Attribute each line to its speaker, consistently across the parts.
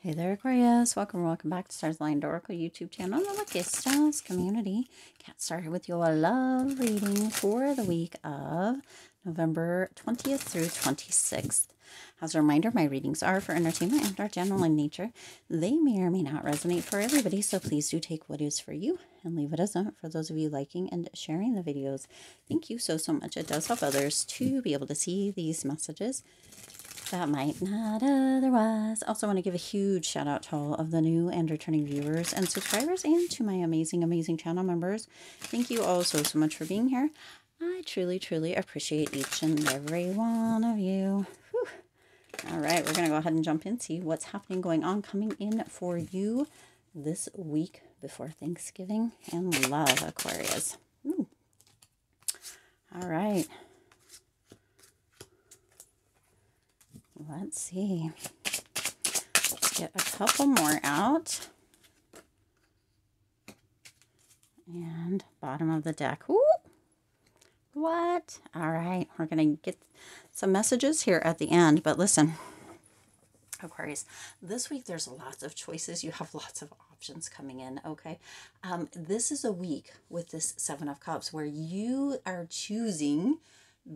Speaker 1: Hey there, Aquarius. Welcome back to Stars Aligned Oracle YouTube channel, the Lucky Stars community. Get started with your love reading for the week of November 20th through 26th. As a reminder, my readings are for entertainment and are general in nature. They may or may not resonate for everybody, so please do take what is for you and leave it as not for those of you liking and sharing the videos. Thank you so much. It does help others to be able to see these messages that might not otherwise. Also want to give a huge shout out to all of the new and returning viewers and subscribers, and to my amazing channel members. Thank you all so much for being here. I truly appreciate each and every one of you. Whew. All right, we're going to go ahead and jump in, see what's happening, going on, coming in for you this week before Thanksgiving and love, Aquarius. Ooh. All right. Let's see. Let's get a couple more out. And bottom of the deck. Ooh, what? All right. We're going to get some messages here at the end. But listen, Aquarius, this week there's lots of choices. You have lots of options coming in, okay? This is a week with this Seven of Cups where you are choosing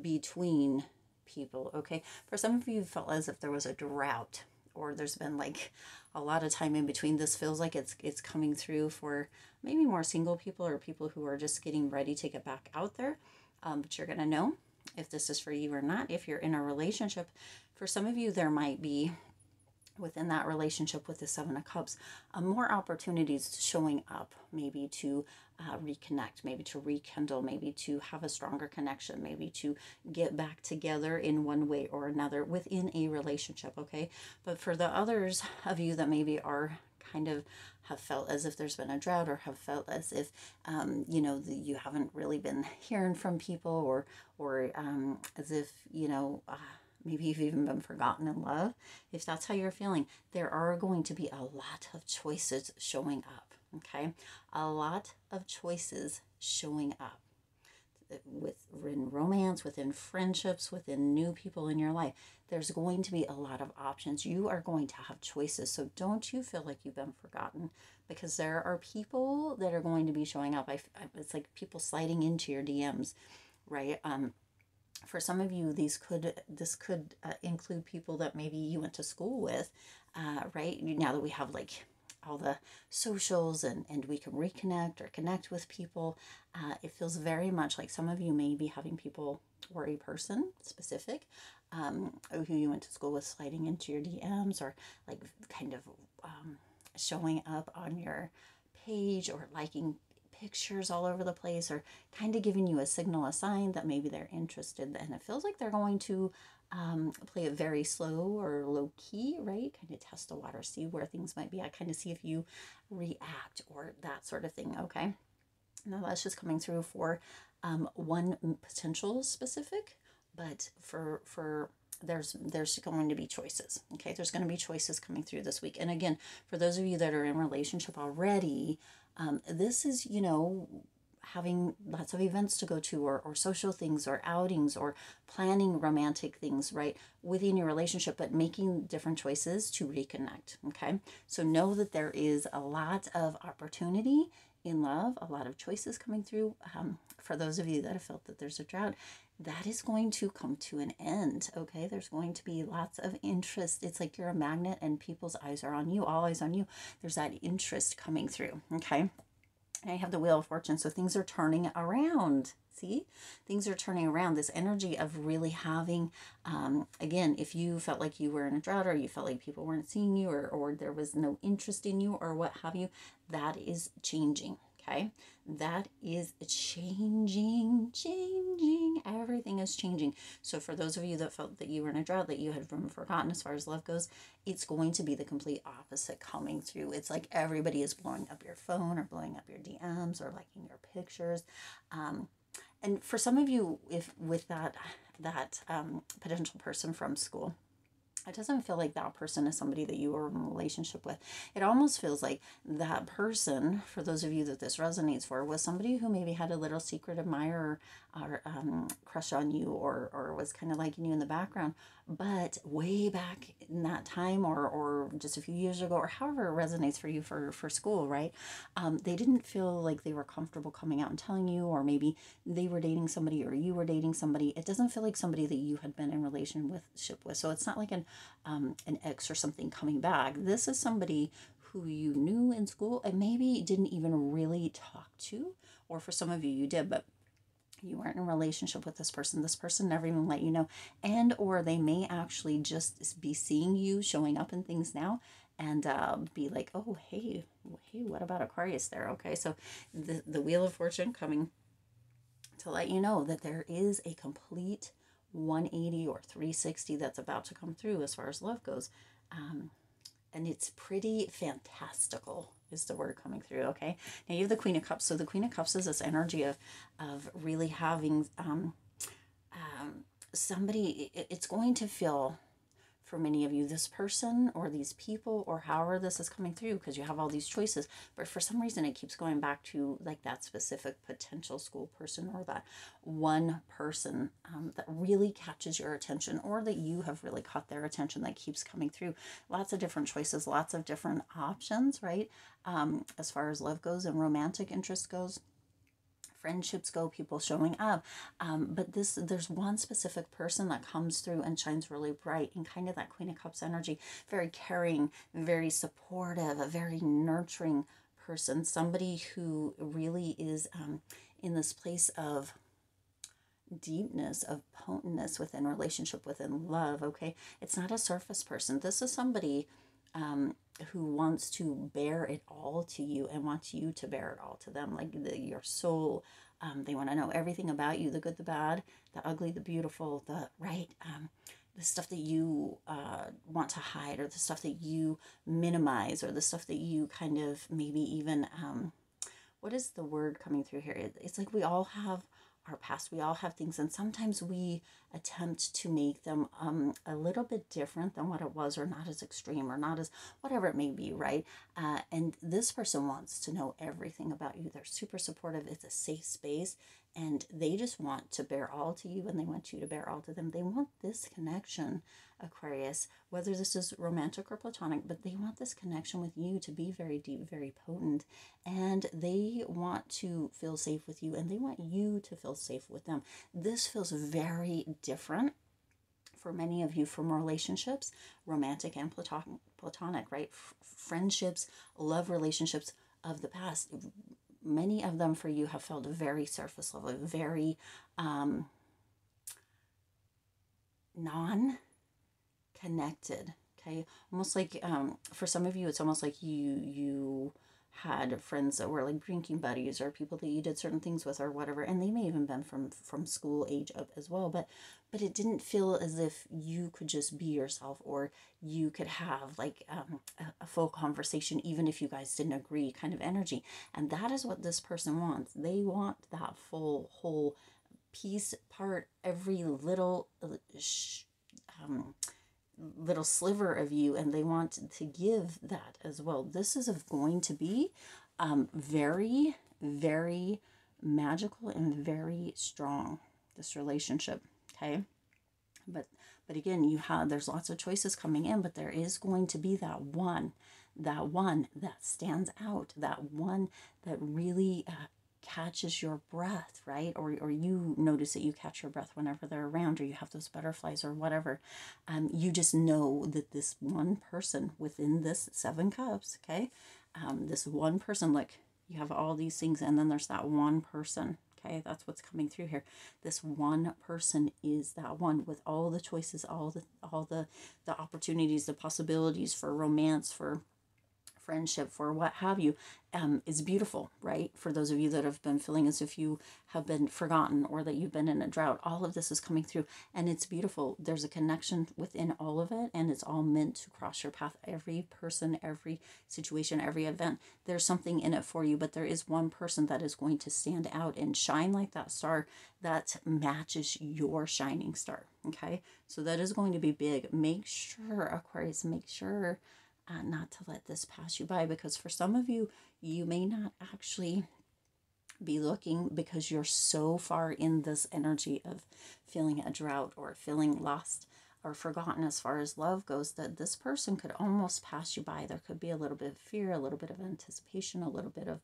Speaker 1: between people, okay? For some of you, it felt as if there was a drought, or there's been like a lot of time in between. This feels like it's coming through for maybe more single people or people who are just getting ready to get back out there. But you're gonna know if this is for you or not. If you're in a relationship, for some of you, there might be within that relationship with the Seven of Cups, more opportunities showing up, maybe to reconnect, maybe to rekindle, maybe to have a stronger connection, maybe to get back together in one way or another within a relationship, okay? But for the others of you that maybe are kind of have felt as if there's been a drought, or have felt as if, you know, you haven't really been hearing from people, or as if, you know, maybe you've even been forgotten in love. If that's how you're feeling, there are going to be a lot of choices showing up, okay? A lot of choices showing up within romance, within friendships, within new people in your life. There's going to be a lot of options. You are going to have choices. So don't you feel like you've been forgotten, because there are people that are going to be showing up. It's like people sliding into your DMs, right? For some of you, this could include people that maybe you went to school with, right? Now that we have like all the socials and we can reconnect or connect with people, it feels very much like some of you may be having people, or a person specific, who you went to school with, sliding into your DMs, or like kind of showing up on your page, or liking pictures all over the place, or kind of giving you a signal, a sign that maybe they're interested. And it feels like they're going to play it very slow or low key, right? Kind of test the water, see where things might be. I kind of see if you react or that sort of thing, okay? Now that's just coming through for one potential specific, but for there's going to be choices, okay? There's going to be choices coming through this week. And again, for those of you that are in relationship already, this is, you know, having lots of events to go to, or social things, or outings, or planning romantic things, right, within your relationship, but making different choices to reconnect, okay? So know that there is a lot of opportunity in love, a lot of choices coming through. For those of you that have felt that there's a drought, that is going to come to an end, okay? There's going to be lots of interest. It's like you're a magnet and people's eyes are on you, all eyes on you. There's that interest coming through, okay? And I have the Wheel of Fortune, so things are turning around. See? Things are turning around. This energy of really having, again, if you felt like you were in a drought, or you felt like people weren't seeing you, or there was no interest in you, or what have you, that is changing, okay? That is changing. Everything is changing. So for those of you that felt that you were in a drought, that you had been forgotten as far as love goes, it's going to be the complete opposite coming through. It's like everybody is blowing up your phone, or blowing up your DMs, or liking your pictures. And for some of you, if with that potential person from school, it doesn't feel like that person is somebody that you were in a relationship with. It almost feels like that person, for those of you that this resonates for, was somebody who maybe had a little secret admirer or crush on you, or was kind of liking you in the background. But way back in that time, or just a few years ago, or however it resonates for you for school, right? They didn't feel like they were comfortable coming out and telling you, or maybe they were dating somebody or you were dating somebody. It doesn't feel like somebody that you had been in relationship with. So it's not like an ex or something coming back. This is somebody who you knew in school and maybe didn't even really talk to, or for some of you, you did, but you weren't in a relationship with this person. This person never even let you know. And or they may actually just be seeing you showing up in things now and be like, oh, hey, what about Aquarius there? Okay, so the Wheel of Fortune coming to let you know that there is a complete 180 or 360 that's about to come through as far as love goes. And it's pretty fantastical is the word coming through, okay? Now you have the Queen of Cups. So the Queen of Cups is this energy of really having somebody, it's going to feel, for many of you, this person or these people or however this is coming through, because you have all these choices, but for some reason it keeps going back to like that specific potential school person, or that one person that really catches your attention, or that you have really caught their attention, that keeps coming through. Lots of different choices, lots of different options, right? As far as love goes and romantic interest goes, friendships go, people showing up, but there's one specific person that comes through and shines really bright in kind of that Queen of Cups energy. Very caring, very supportive, a very nurturing person, somebody who really is in this place of deepness, of potentness within relationship, within love. Okay, it's not a surface person. This is somebody who wants to bear it all to you and wants you to bear it all to them, like your soul. They want to know everything about you, the good, the bad, the ugly, the beautiful, the right, the stuff that you want to hide, or the stuff that you minimize, or the stuff that you kind of maybe even, what is the word coming through here? It's like we all have our past, we all have things, and sometimes we attempt to make them a little bit different than what it was, or not as extreme, or not as whatever it may be, right? And this person wants to know everything about you. They're super supportive. It's a safe space, and they just want to bear all to you, and they want you to bear all to them. They want this connection, Aquarius, whether this is romantic or platonic, but they want this connection with you to be very deep, very potent, and they want to feel safe with you, and they want you to feel safe with them. This feels very different for many of you from relationships, romantic and platonic, right? Friendships, love relationships of the past. Many of them for you have felt very surface level, very non-connected, okay? Almost like, for some of you, it's almost like you had friends that were like drinking buddies, or people that you did certain things with, or whatever, and they may even been from school age up as well, but it didn't feel as if you could just be yourself, or you could have like a full conversation even if you guys didn't agree, kind of energy. And that is what this person wants. They want that full, whole piece, part, every little little sliver of you, and they want to give that as well. This is going to be very, very magical and very strong, this relationship, okay? But again, there's lots of choices coming in, but there is going to be that one that stands out, that one that really catches your breath, right? Or you notice that you catch your breath whenever they're around, or you have those butterflies or whatever. You just know that this one person within this 7 cups, okay? This one person, like you have all these things, and then there's that one person, okay? That's what's coming through here. This one person is that one with all the choices, all the opportunities, the possibilities for romance, for friendship, for what have you, is beautiful, right? For those of you that have been feeling as if you have been forgotten or that you've been in a drought, all of this is coming through and it's beautiful. There's a connection within all of it, and it's all meant to cross your path. Every person, every situation, every event, there's something in it for you, but there is one person that is going to stand out and shine like that star that matches your shining star. Okay, so that is going to be big. Make sure, Aquarius, make sure not to let this pass you by, because for some of you, you may not actually be looking because you're so far in this energy of feeling a drought or feeling lost or forgotten as far as love goes, that this person could almost pass you by. There could be a little bit of fear, a little bit of anticipation, a little bit of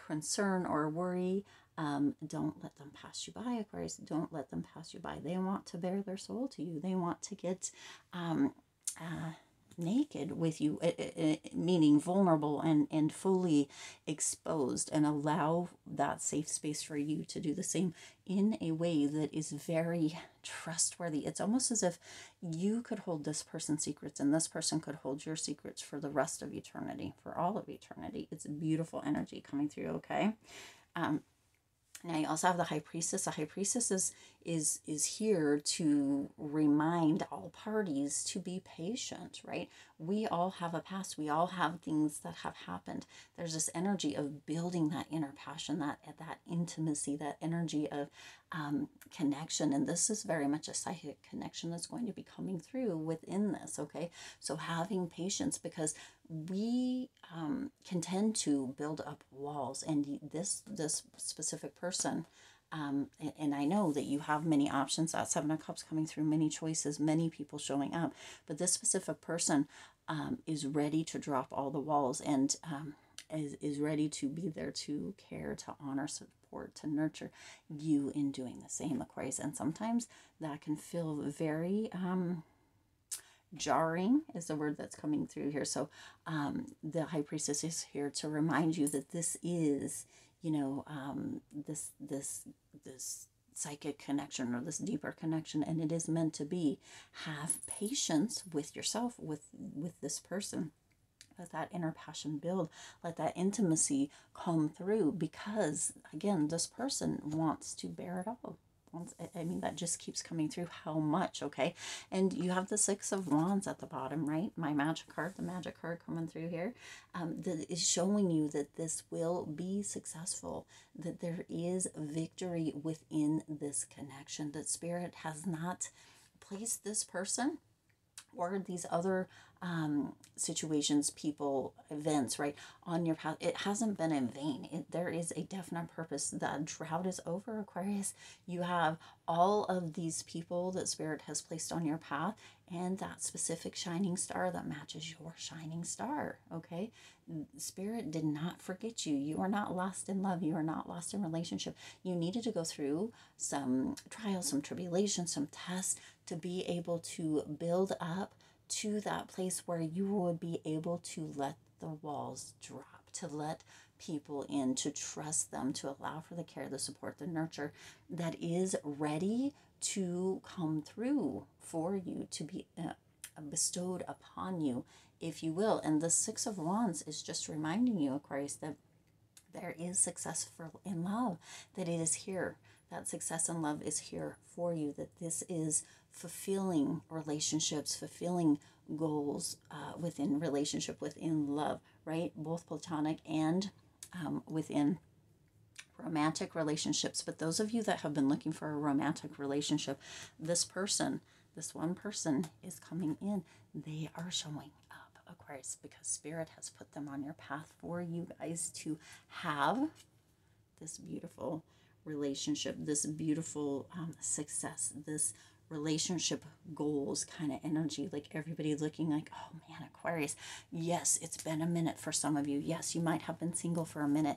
Speaker 1: concern or worry. Don't let them pass you by, Aquarius. Don't let them pass you by. They want to bare their soul to you. They want to get naked with you, meaning vulnerable and fully exposed, and allow that safe space for you to do the same in a way that is very trustworthy. It's almost as if you could hold this person's secrets and this person could hold your secrets for the rest of eternity, for all of eternity. It's beautiful energy coming through, okay? Now you also have the High Priestess. The High Priestess is here to remind all parties to be patient, right? We all have a past. We all have things that have happened. There's this energy of building that inner passion, that intimacy, that energy of connection. And this is very much a psychic connection that's going to be coming through within this, okay? So having patience, because we can tend to build up walls, and this specific person, and I know that you have many options. That Seven of Cups coming through, many choices, many people showing up, but this specific person is ready to drop all the walls, and is ready to be there to care, to honor, support, to nurture you in doing the same, Aquarius. And sometimes that can feel very jarring is the word that's coming through here. So the High Priestess is here to remind you that this is, you know, this psychic connection, or this deeper connection, and it is meant to be. Have patience with yourself, with this person. Let that inner passion build. Let that intimacy come through, because again, this person wants to bear it all. I mean, that just keeps coming through how much, okay? And you have the Six of Wands at the bottom, right? My magic card, the magic card coming through here, that is showing you that this will be successful, that there is victory within this connection, that Spirit has not placed this person or these other situations, people, events, right, on your path. It hasn't been in vain. There is a definite purpose. The drought is over, Aquarius. You have all of these people that Spirit has placed on your path, and that specific shining star that matches your shining star, okay? Spirit did not forget you. You are not lost in love. You are not lost in relationship. You needed to go through some trials, some tribulations, some tests to be able to build up to that place where you would be able to let the walls drop, to let people in, to trust them, to allow for the care, the support, the nurture that is ready to come through for you, to be bestowed upon you, if you will. And the Six of Wands is just reminding you, Aquarius, that there is success in love, that it is here. That success in love is here for you, that this is fulfilling relationships, fulfilling goals within relationship, within love, right? Both platonic and within romantic relationships. But those of you that have been looking for a romantic relationship, this person, this one person is coming in. They are showing up, Aquarius, because Spirit has put them on your path for you guys to have this beautiful relationship, this beautiful success, this relationship goals kind of energy, like everybody looking like, oh man, Aquarius, yes, it's been a minute for some of you. Yes, you might have been single for a minute,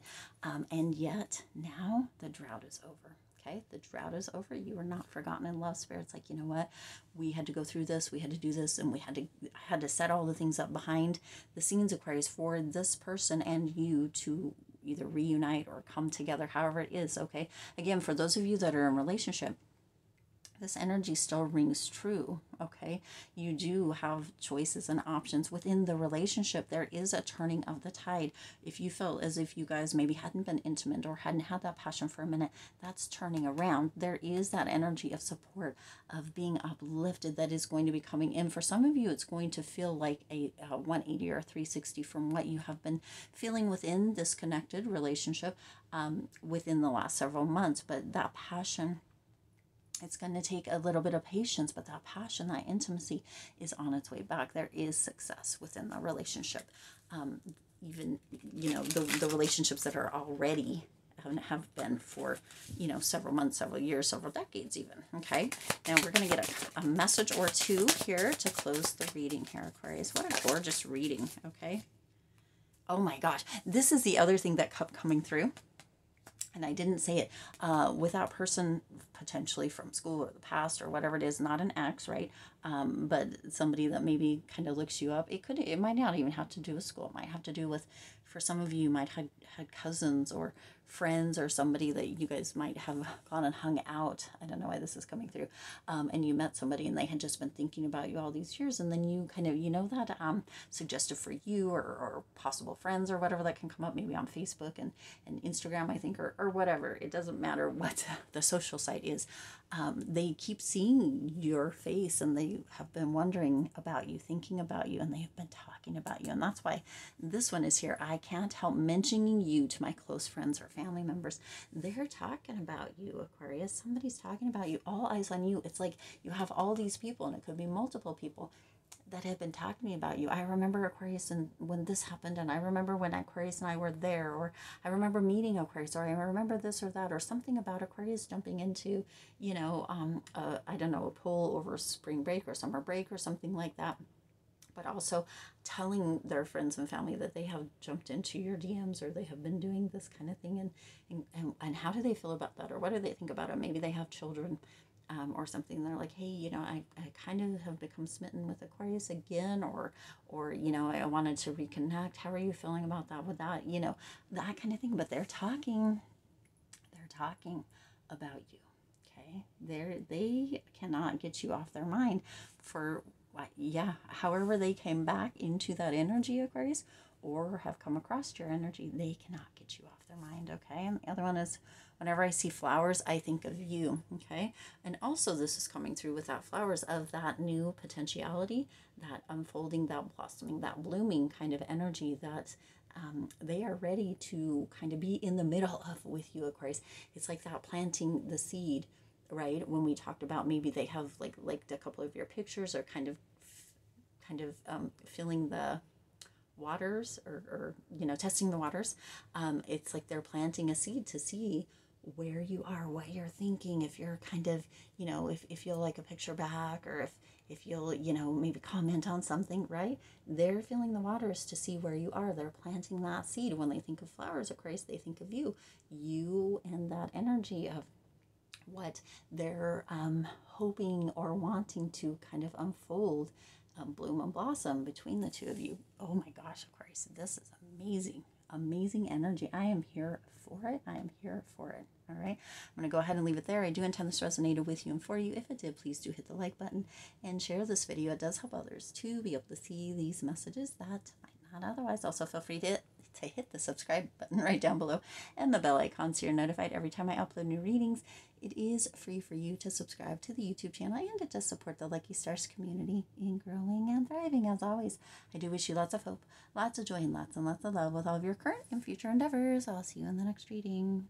Speaker 1: and yet now the drought is over. Okay, the drought is over. You are not forgotten in love. Spirit's like, you know what? We had to go through this. We had to do this, and we had to set all the things up behind the scenes, Aquarius, for this person and you to either reunite or come together, however it is. Okay, again, for those of you that are in relationship, this energy still rings true, okay? You do have choices and options within the relationship. There is a turning of the tide. If you felt as if you guys maybe hadn't been intimate or hadn't had that passion for a minute, that's turning around. There is that energy of support, of being uplifted that is going to be coming in. For some of you, it's going to feel like a 180 or a 360 from what you have been feeling within this connected relationship within the last several months. But that passion, it's going to take a little bit of patience, but that passion, that intimacy is on its way back. There is success within the relationship. Even, you know, the relationships that are already have been for, you know, several months, several years, several decades even. Okay. Now we're going to get a message or two here to close the reading here, Aquarius. What a gorgeous reading. Okay. Oh my gosh. This is the other thing that kept coming through. And I didn't say it, with that person potentially from school or the past or whatever it is, not an ex, right? But somebody that maybe kind of looks you up. It might not even have to do with school. It might have to do with, for some of you, you might have had cousins or friends or somebody that you guys might have gone and hung out. I don't know why this is coming through. And you met somebody and they had just been thinking about you all these years. And then you kind of, you know, that suggested for you or possible friends or whatever that can come up maybe on Facebook and Instagram, I think, or whatever. It doesn't matter what the social site is. They keep seeing your face and they have been wondering about you, thinking about you, and they have been talking about you. And that's why this one is here. I can't help mentioning you to my close friends or family members. They're talking about you, Aquarius. Somebody's talking about you. All eyes on you. It's like you have all these people, and it could be multiple people that have been talking to me about you. I remember Aquarius and when this happened, and I remember when Aquarius and I were there, or I remember meeting Aquarius, or I remember this or that, or something about Aquarius jumping into, you know, I don't know, a pool over spring break or summer break or something like that. But also telling their friends and family that they have jumped into your DMs or they have been doing this kind of thing, and how do they feel about that, or what do they think about it? Maybe they have children. Or something. They're like, hey, you know, I kind of have become smitten with Aquarius again, or you know, I wanted to reconnect. How are you feeling about that? With that, you know, that kind of thing. But they're talking about you. Okay, they cannot get you off their mind for however they came back into that energy, Aquarius, or have come across your energy. They cannot get you off their mind. Okay, and the other one is, whenever I see flowers, I think of you, okay? And also this is coming through with that flowers of that new potentiality, that unfolding, that blossoming, that blooming kind of energy that they are ready to kind of be in the middle of with you, Aquarius. It's like that planting the seed, right? When we talked about maybe they have liked a couple of your pictures or kind of filling the waters or you know, testing the waters. It's like they're planting a seed to see where you are, what you're thinking, if you're kind of, you know, if you'll like a picture back, or if you'll, you know, maybe comment on something, right? They're feeling the waters to see where you are. They're planting that seed. When they think of flowers, Aquarius, they think of you and that energy of what they're hoping or wanting to kind of unfold, bloom and blossom between the two of you. Oh my gosh, Aquarius, this is amazing energy. I am here for it. I am here for it. All right, I'm going to go ahead and leave it there. I do intend this resonated with you and for you. If it did, please do hit the like button and share this video. It does help others to be able to see these messages that might not otherwise. Also, feel free to hit the subscribe button right down below and the bell icon so you're notified every time I upload new readings. It is free for you to subscribe to the YouTube channel, and it does support the Lucky Stars community in growing and thriving. As always, I do wish you lots of hope, lots of joy, and lots of love with all of your current and future endeavors. I'll see you in the next reading.